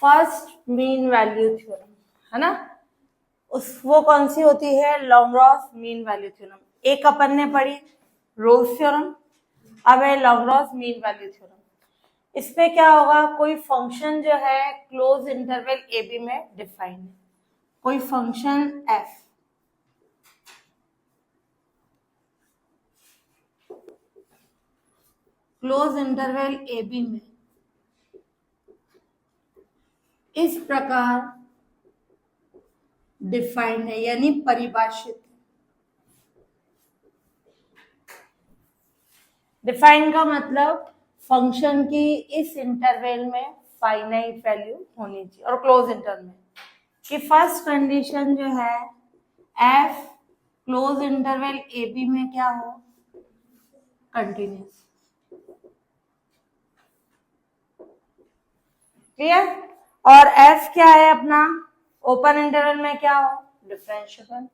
First mean value theorem, है ना। वो कौन सी होती है? लॉन्ग्रॉस मीन वैल्यू थ्योरम। एक अपन ने पढ़ी रोल्स थ्योरम, अब है लॉन्ग्रॉस मीन वैल्यू थ्योरम। इसमें क्या होगा? कोई फंक्शन जो है क्लोज इंटरवल ए बी में डिफाइन है, कोई function F, close interval A B में इस प्रकार डिफाइंड है, यानी परिभाषित। डिफाइन का मतलब फंक्शन की इस इंटरवल में फाइनाइट वैल्यू होनी चाहिए, और क्लोज इंटरवल में कि फर्स्ट कंडीशन जो है F close interval A B में क्या हो? कंटिन्यूस। क्लियर? और एफ क्या है अपना? ओपन इंटरवल में क्या हो? डिफरेंशिएबल।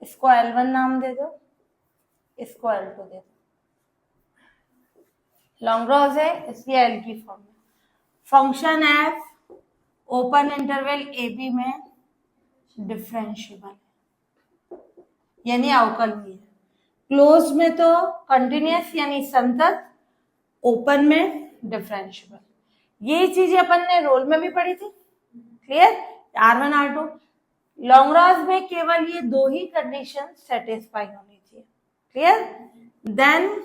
इसको L1 नाम दे दो, इसको L2 दे दो। लॉन्ग्रॉस है इसलिए L की फॉर्म में। Function F open interval A B में डिफरेंशिएबल है, यानी अवकलनीय है। क्लोज में तो कंटिन्यूअस यानी संतत, ओपन में डिफरेंशिएबल। ये चीजें अपन ने रोल में भी पढ़ी थी। क्लियर? R1 R2। लॉन्ग्रॉस में केवल ये दो ही कंडीशन सेटिस्फाई होनी चाहिए। क्लियर? देन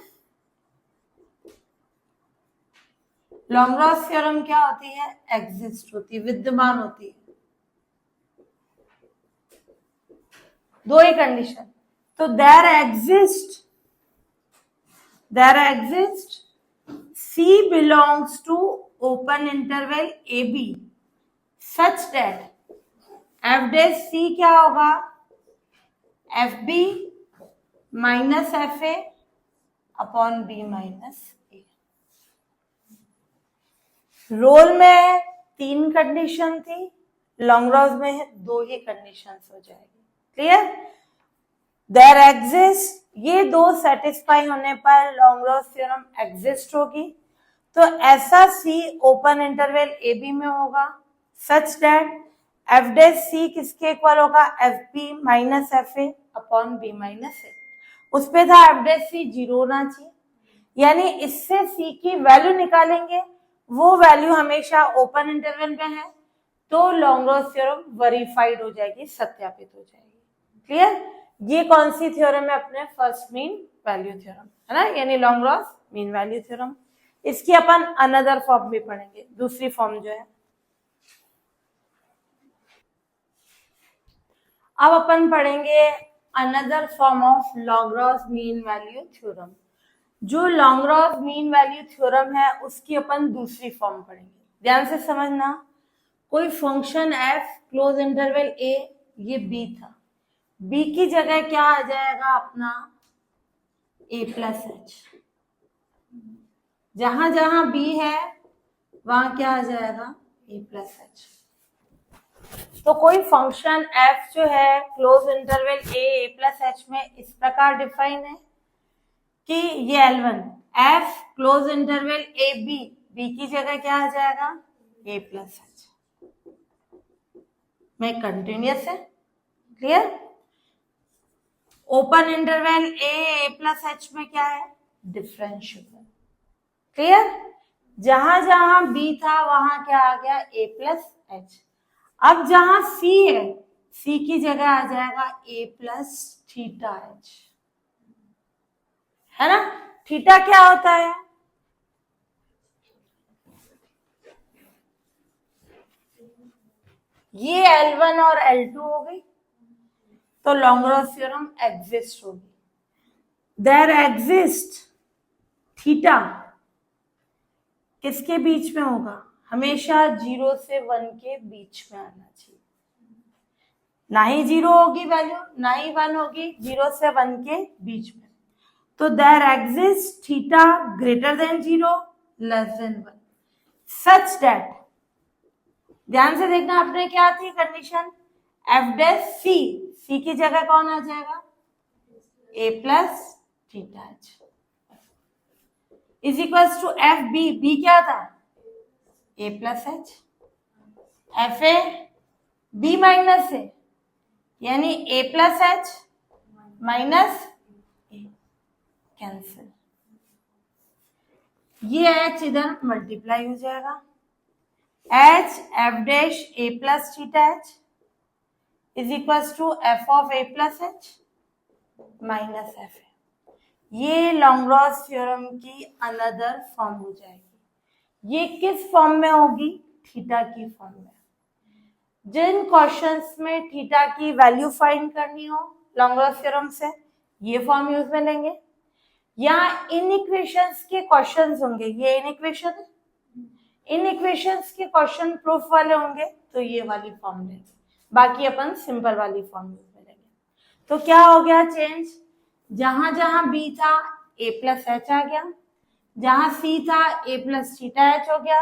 लॉन्ग्रॉस थ्योरम क्या होती है? एग्जिस्ट होती है, विद्यमान होती है। दो ही कंडीशन। तो there exist C belongs to open interval AB such that f dash C क्या होगा? FB minus FA upon B minus A। Rolle में 3 कंडीशन थी, लॉन्ग्रॉस में 2 ही कंडीशंस हो जाएगी। क्लियर? देयर एग्जिस्ट, ये 2 सेटिस्फाई होने पर लॉन्ग्रॉस थ्योरम एग्जिस्ट होगी। तो ऐसा C open interval A B में होगा such that F dash C किसके इक्वल होगा? F B minus F A upon B minus A. उस पे था एफ डैश सी 0 होना चाहिए, यानी इससे C की वैल्यू निकालेंगे, वो वैल्यू हमेशा ओपन इंटरवल में है, तो लॉन्ग्रॉस थ्योरम वेरीफाइड हो जाएगी, सत्यापित हो जाएगी। क्लियर? ये कौन सी थ्योरम है? अपने फर्स्ट मीन वैल्यू थ्योरम, है ना, यानी लॉन्ग्रॉस मीन वैल्यू थ्योरम। इसकी अपन अनदर फॉर्म भी पढ़ेंगे, दूसरी फॉर्म जो है। अब अपन पढ़ेंगे another form of Lagrange's mean value theorem. जो लॉन्ग्रॉस मीन वैल्यू थ्योरम है उसकी अपन दूसरी फॉर्म पढ़ेंगे। ध्यान से समझना, कोई फंक्शन एफ क्लोज इंटरवल ए, ये बी था, बी की जगह क्या आ जाएगा अपना? A plus H. जहां जहां बी है वहां क्या आ जाएगा? A plus H. तो कोई फंक्शन एफ जो है close interval A plus H में इस प्रकार डिफाइन है कि ये L1 F close interval A B, B की जगह क्या आ जाएगा? ए प्लस एच में कंटिन्यूअस है। Clear? Open interval A plus H में क्या है? डिफरेंशिएबल। क्लियर? जहां जहां बी था वहां क्या आ गया? ए प्लस एच। अब जहां सी है, सी की जगह आ जाएगा ए प्लस थीटा एच, है ना। थीटा क्या होता है? ये L1 और L2 हो गई, तो लॉन्ग्रॉस थ्योरम एग्जिस्ट होगी। देयर एग्जिस्ट थीटा किसके बीच में होगा? हमेशा 0 से 1 के बीच में आना चाहिए। ना ही 0 होगी वैल्यू, ना ही 1 होगी, 0 से 1 के बीच में। तो there exist theta greater than 0 less than 1 such that, ध्यान से देखना आपने क्या थी condition? F dash C, C की जगह कौन आ जाएगा? A plus theta H is equals to F B, B क्या था? A plus H. F A B minus A, यानी A plus H minus A, cancel, ये एच इधर मल्टीप्लाई हो जाएगा, H F dash A plus theta H is equal to F of A plus H minus F A. ये Lagrange's theorem की another form हो जाएगी। ये किस फॉर्म में होगी? थीटा की फॉर्म में। जिन क्वेश्चंस में थीटा की वैल्यू फाइंड करनी हो लॉन्ग्रॉस थ्योरम से, ये फॉर्म यूज में लेंगे। या इन इक्वेशंस के क्वेश्चंस होंगे, ये इन इक्वेशन है, इन इक्वेशंस के क्वेश्चन प्रूफ वाले होंगे तो ये वाली फॉर्म लेंगे, बाकी अपन सिंपल वाली फॉर्म यूज में लेंगे। तो क्या हो गया चेंज? जहां जहां बी था ए प्लस एच आ गया, जहां सी था ए प्लस थीटा एच हो गया,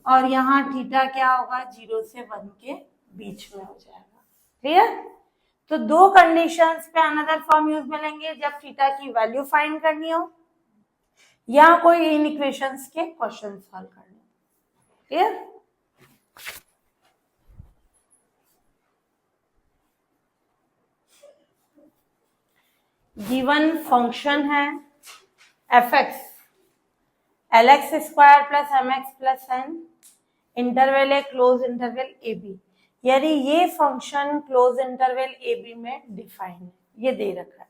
और यहाँ थीटा क्या होगा? 0 से 1 के बीच में हो जाएगा। क्लियर? तो दो कंडीशंस पे अनदर फॉर्म यूज में लेंगे, जब थीटा की वैल्यू फाइंड करनी हो या कोई इन इक्वेशंस के क्वेश्चन सॉल्व करने हो। क्लियर? गिवन फंक्शन है F X L X square plus M X plus N, interval है क्लोज इंटरवल ए बी, यानी ये function close interval A B में डिफाइन है, ये दे रखा है।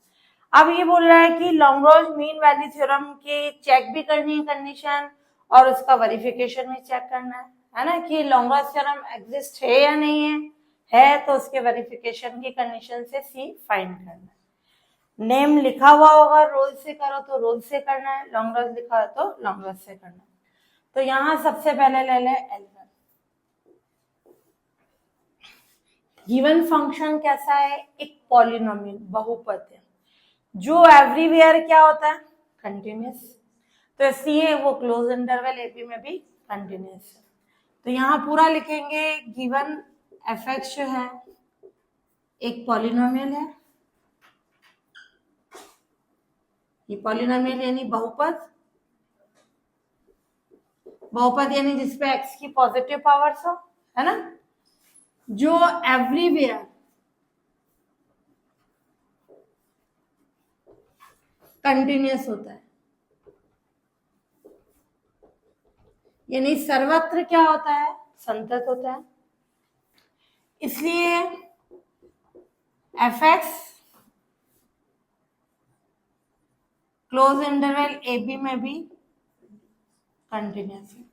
अब ये बोल रहा है कि लॉन्ग्रॉस मीन वैल्यू थ्योरम के चेक भी करनी है कंडीशन, और उसका वेरिफिकेशन भी चेक करना है ना, कि लॉन्ग्रॉस थ्योरम एग्जिस्ट है या नहीं है तो उसके वेरिफिकेशन की कंडीशन से सी फाइंड करना है। नेम लिखा हुआ होगा, रोल से करो तो रोल से करना है, लॉन्ग्रॉस लिखा हो तो लॉन्ग्रॉस से करना है। तो यहां सबसे पहले ले ले L1। गिवन फंक्शन कैसा है? एक पॉलिनोमियल, बहुपद है, जो एवरीवेयर क्या होता है? कंटिन्यूअस, तो इसलिए वो क्लोज इंटरवल ए बी में भी कंटिन्यूअस है। तो यहाँ पूरा लिखेंगे गिवन एफ एक्स जो है एक पॉलिनोमियल है, ये पॉलिनोमियल यानी बहुपद, बहुपद यानी जिसपे एक्स की पॉजिटिव पावर्स हो, है ना, जो एवरीवेयर कंटिन्यूअस होता है, यानी सर्वत्र क्या होता है? संतत होता है। इसलिए F X close interval A B में भी कंटिन्यूअस है।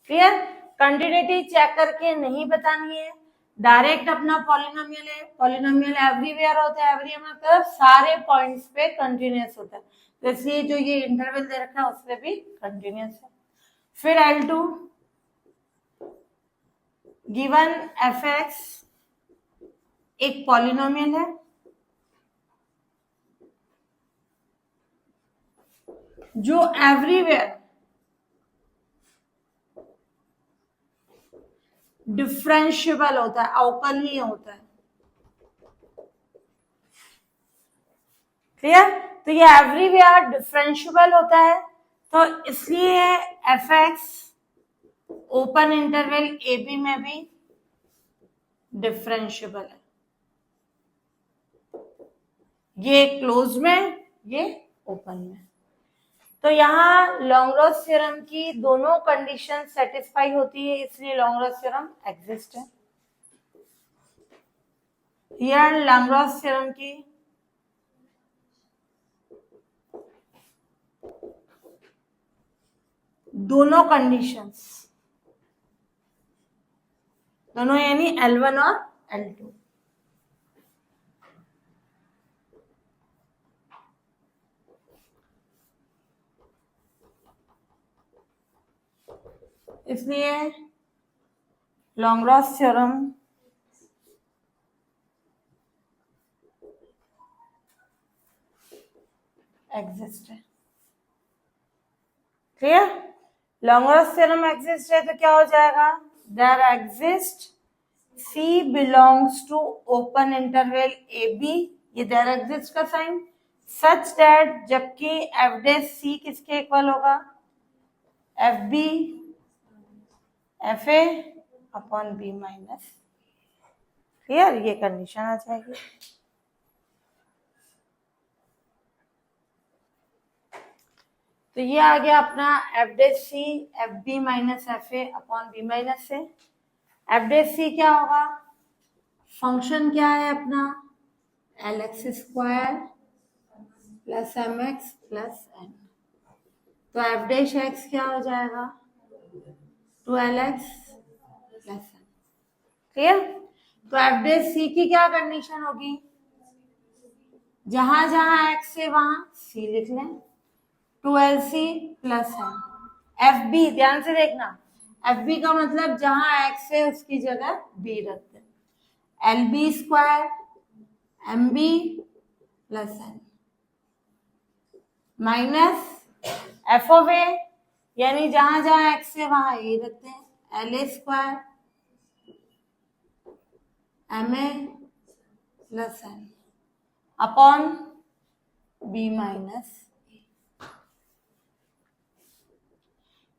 क्लियर? कंटिन्यूटी चेक करके नहीं बतानी है, डायरेक्ट अपना पॉलिनोमियल है, पॉलिनोमियल एवरीवेयर होता है, एवरी मतलब सारे पॉइंट्स पे कंटिन्यूअस होता है, तो इसलिए जो ये इंटरवल दे रखा है उसपे भी कंटिन्यूअस है। फिर L2 गिवन एफ एक्स एक पॉलिनोमियल है जो एवरीवेयर डिफरेंशिएबल होता है, अवकलनीय होता है। क्लियर? तो ये एवरीवेयर डिफरेंशिएबल होता है, तो इसलिए F X open interval A B में भी डिफरेंशिएबल है, ये क्लोज में, ये ओपन में। तो यहाँ लॉन्ग्रॉस थ्योरम की दोनों कंडीशन सेटिस्फाई होती है, इसलिए लॉन्ग्रॉस थ्योरम एग्जिस्ट है। हियर लॉन्ग्रॉस थ्योरम की दोनों कंडीशंस, दोनों यानी L1 और L2, इसलिए लॉन्ग्रॉस थ्योरम एग्जिस्ट है। क्लियर? लॉन्ग्रॉस थ्योरम एग्जिस्ट है तो क्या हो जाएगा? There exist C belongs to open interval AB, ये देयर एग्जिस्ट का साइन, सच दैट जबकि एफ डैश C किसके इक्वल होगा? F B F A upon B minus. Clear, ये कंडीशन आ जाएगी। तो ये आ गया अपना F dash C F B minus F A upon B minus A. F dash C क्या होगा, फंक्शन क्या है अपना, L X square plus M X plus N. तो एफ डैश एक्स क्या हो जाएगा, 2lx प्लस एन। क्लियर। तो एफ डैश सी की क्या कंडीशन होगी, जहां जहां एक्स है वहां सी लिख लें, 2lc plus N. F B ध्यान से देखना, एफ बी का मतलब जहां एक्स है उसकी जगह बी रखते हैं, L B square M B plus N minus F of A, यानी जहां जहां एक्स है वहां ए रखते हैं, L A square M A plus N upon B minus.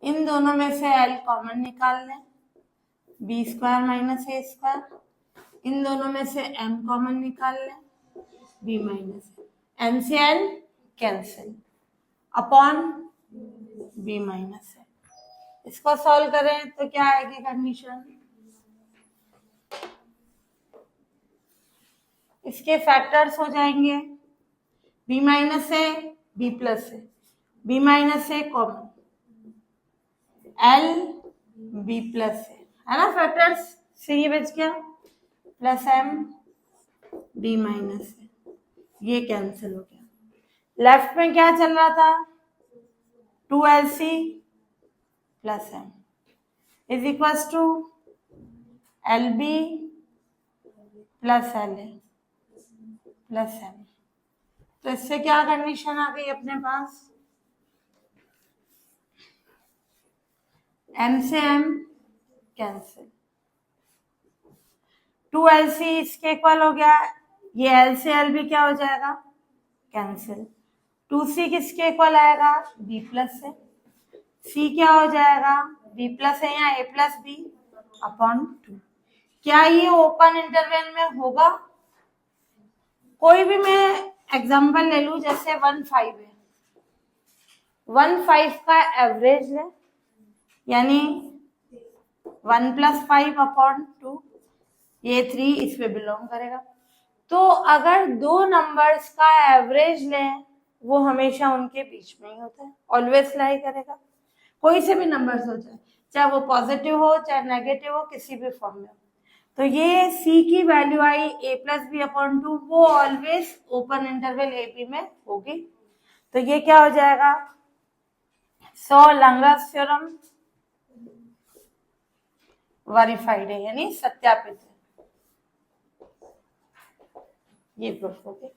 इन दोनों में से एल कॉमन निकाल लें, B square minus A square. इन दोनों में से एम कॉमन निकाल लें, बी माइनस एन से N cancel upon B minus A. इसको सॉल्व करें तो क्या आएगी कंडीशन, इसके फैक्टर्स हो जाएंगे B minus A B plus A, B minus A common L B plus है ना, फैक्टर्स से ये बच गया, प्लस एम बी माइनस है, ये कैंसिल हो गया। लेफ्ट में क्या चल रहा था, 2lc plus M is equals to L B plus L A plus M. तो इससे क्या कंडीशन आ गई अपने पास, एम से एम कैंसिल, 2lc इसके इक्वल हो गया, ये एल से एल भी क्या हो जाएगा कैंसिल, 2c किसके इक्वल आएगा b प्लस से, c क्या हो जाएगा b प्लस है या a प्लस बी अपॉन 2। क्या ये ओपन इंटरवल में होगा, कोई भी मैं एग्जांपल ले लूं, जैसे 1,5 है, 1,5 का एवरेज है, यानी 1 प्लस 5 अपॉन 2, ये 3 इसमें बिलोंग करेगा। तो अगर दो नंबर्स का एवरेज लें, वो हमेशा उनके बीच में ही होता है, ऑलवेज लाई करेगा, कोई से भी नंबर्स हो जाए, चाहे वो पॉजिटिव हो चाहे नेगेटिव हो, किसी भी फॉर्म में हो। तो ये c की वैल्यू आई a प्लस बी अपॉन 2, वो always open interval A B में होगी। तो ये क्या हो जाएगा, सो लैंगर्स थ्योरम वेरीफाइड है, यानी सत्यापित है, ये प्रूफ हो गया।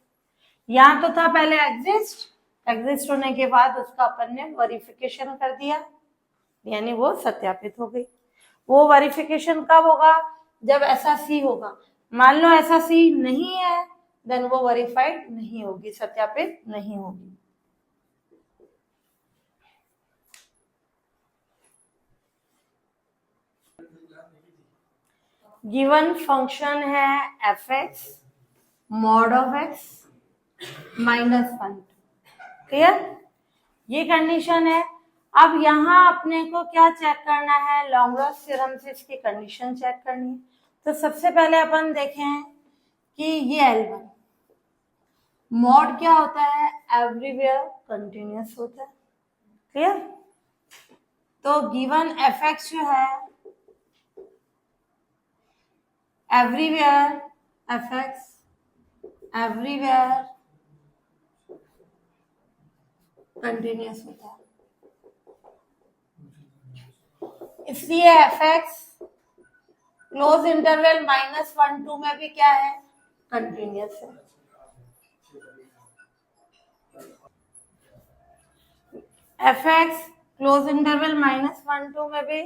यहां तो था पहले एग्जिस्ट होने के बाद उसका अपन ने वेरिफिकेशन कर दिया, यानी वो सत्यापित हो गई। वो वेरिफिकेशन कब होगा, जब ऐसा सी होगा। मान लो ऐसा सी नहीं है, देन वो वेरीफाइड नहीं होगी, सत्यापित नहीं होगी। गिवन फंक्शन है F x mod of x -1, clear, ये कंडीशन है। अब यहाँ अपने को क्या चेक करना है, लॉन्ग्रॉस थ्योरम से इसकी कंडीशन चेक करनी है। तो सबसे पहले अपन देखें कि ये L1 मॉड क्या होता है, एवरीवेयर कंटिन्यूअस होता है, क्लियर। तो गिवन एफ एक्स जो है everywhere F x everywhere continuous होता है, इसलिए एफ एक्स क्लोज इंटरवल -1 2 में भी क्या है, कंटिन्यूअस है। एफ एक्स क्लोज इंटरवल -1 2 में भी,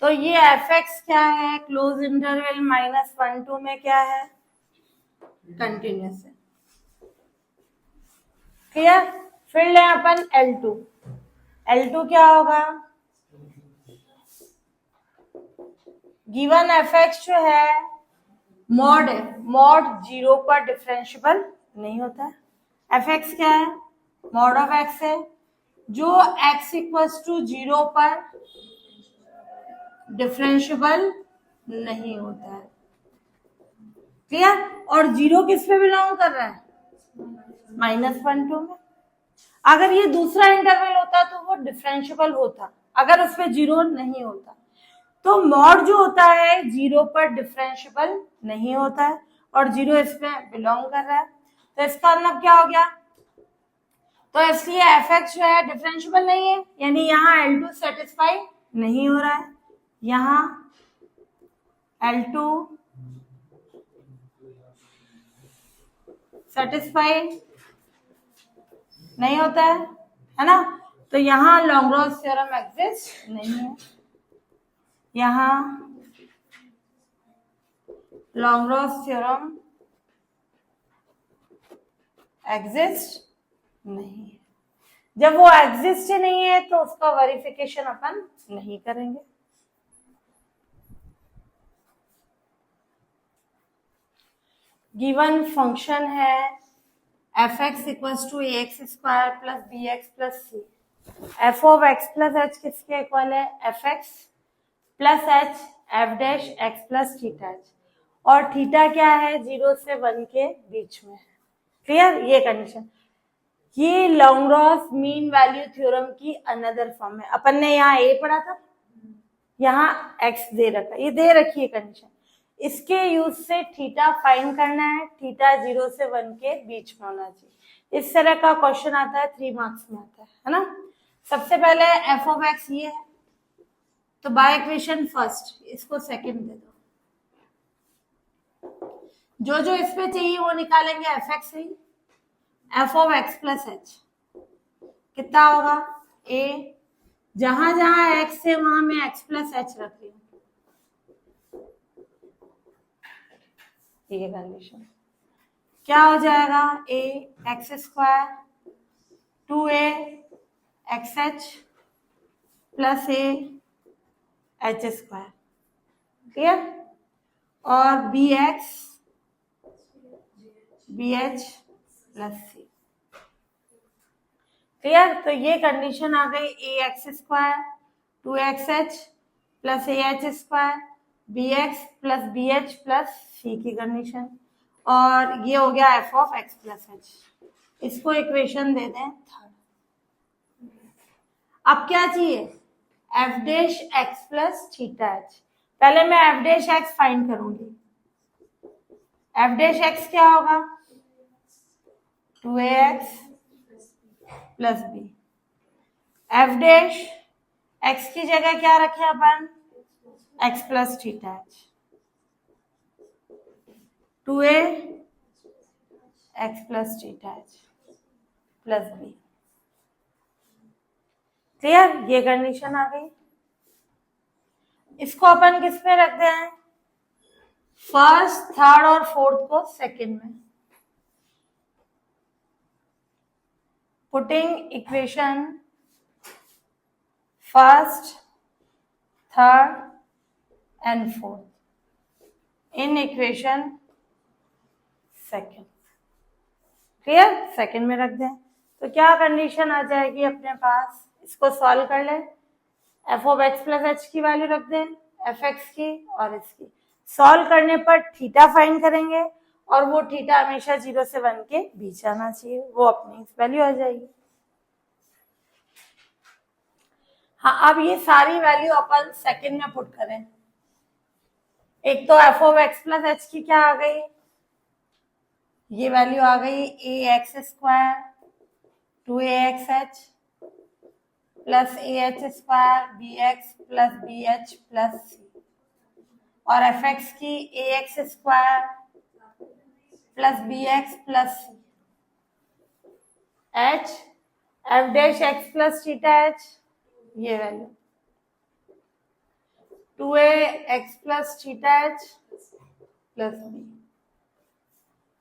तो ये एफ एक्स क्या है, क्लोज इंटरवल -1 2 में क्या है, कंटिन्यूअस है, क्लियर। फिर लें अपन L2। L2 क्या होगा, गिवन fx जो है मॉड है, मॉड 0 पर डिफरेंशिएबल नहीं होता है। fx क्या है, मॉड ऑफ x है, जो x इक्वल्स टू 0 पर डिफरेंशिएबल नहीं होता है। क्लियर? और 0 किस पे बिलोंग कर रहा है, -1 2 में। अगर ये दूसरा इंटरवल होता तो वो डिफरेंशिएबल होता, अगर उसमें 0 नहीं होता। तो मॉड जो होता है 0 पर डिफरेंशिएबल नहीं होता है और 0 इसमें बिलोंग कर रहा है, तो इसका मतलब क्या हो गया, तो इसलिए fx जो है डिफरेंशिएबल नहीं है, यानी यहाँ L2 सेटिस्फाई नहीं हो रहा है, यहाँ L2 सेटिस्फाई नहीं होता है ना। तो यहाँ लॉन्ग्रॉस थ्योरम एग्जिस्ट नहीं है, यहाँ लॉन्ग्रॉस थ्योरम एग्जिस्ट नहीं है। जब वो एग्जिस्ट ही नहीं है तो उसका वेरिफिकेशन अपन नहीं करेंगे। गिवन फंक्शन है fx equals to ax square plus bx plus c। f of x plus h किसके इक्वल है, fx plus h f dash x plus theta h, और थीटा क्या है 0 से 1 के बीच में है। क्लियर? ये कंडीशन, ये लॉन्ग्रॉस मीन वैल्यू थ्योरम की अनदर फॉर्म है। अपन ने यहाँ a पढ़ा था, यहाँ x दे रखा, ये दे रखी है कंडीशन। इसके यूज से थीटा फाइंड करना है, थीटा 0 से 1 के बीच में होना चाहिए। इस तरह का क्वेश्चन आता है, 3 मार्क्स में आता है ना। सबसे पहले f ऑफ x ये है, तो बाय इक्वेशन फर्स्ट इसको सेकंड दे दो, जो जो इसमें चाहिए वो निकालेंगे fx से ही। f of x plus h कितना होगा, a, जहां जहां x है वहां मैं x प्लस h रख रही हूँ, ये कंडीशन क्या हो जाएगा, a x square 2a X H plus a h square, clear, और B H plus C, clear. तो ये कंडीशन आ गई, A X square 2xh plus A H square B X plus B H plus C की condition, और ये हो गया F of X plus H. इसको इक्वेशन दे दें थर्ड। अब क्या चाहिए, F dash X plus theta H. पहले मैं एफ डैश एक्स फाइंड करूंगी। एफ डैश एक्स क्या होगा, 2ax plus B. F dash X की जगह क्या रखे अपन, X plus theta H, 2a X plus theta H plus B, clear. ये कंडीशन आ गई। इसको अपन किस में रखते हैं, फर्स्ट थर्ड और फोर्थ को सेकंड में। Putting equation first third and fourth in equation second, clear, second में रख दें। तो क्या कंडीशन आ जाएगी अपने पास, इसको सॉल्व कर ले। F of X plus H की वैल्यू रख दें, एफ एक्स की और इसकी। सॉल्व करने पर थीटा फाइंड करेंगे और वो थीटा हमेशा 0 से 1 के बीच आना चाहिए, वो अपनी वैल्यू आ जाएगी। हाँ, अब ये सारी वैल्यू अपन सेकंड में पुट करें। एक तो F of X plus H की क्या आ गई, ये वैल्यू आ गई A X square 2a X H plus A H square B X plus B H plus C, और एफ एक्स की A X square plus B X plus C H F dash X plus theta H, ये value 2a X plus theta H plus B,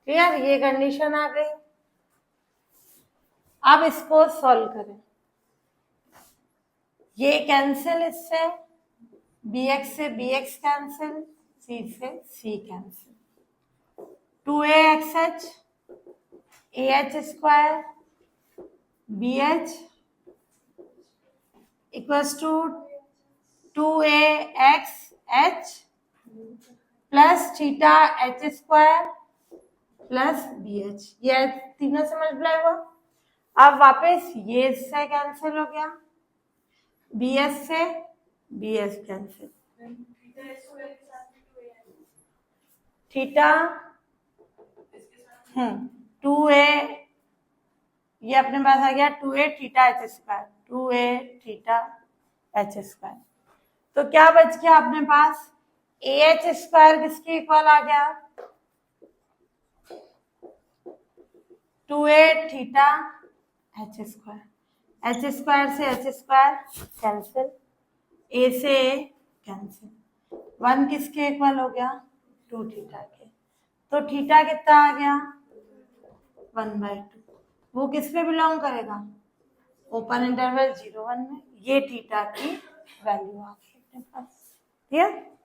clear. ये condition आ गई। अब इसको solve करें, ये कैंसिल इससे, bx से bx कैंसिल, c से c cancel, 2axh ah square bh equals to 2axh plus theta h square plus bh, ये तीनों से मल्टीप्लाई हुआ। अब वापस ये इससे कैंसिल हो गया, bs से bs कैंसिल, थीटा 2a, ये अपने पास आ गया 2a theta h square, 2a theta h square. तो क्या बच गया अपने पास, ah स्क्वायर किसके इक्वल आ गया, 2a theta h square, h square से h स्क्वायर कैंसिल, a से a कैंसिल, 1 किसके इक्वल हो गया, 2 थीटा के। तो थीटा कितना आ गया, 1/2। वो किस पे बिलोंग करेगा, ओपन इंटरवल 0 1 में। ये थीटा की वैल्यू आ गई अपने पास, ठीक है।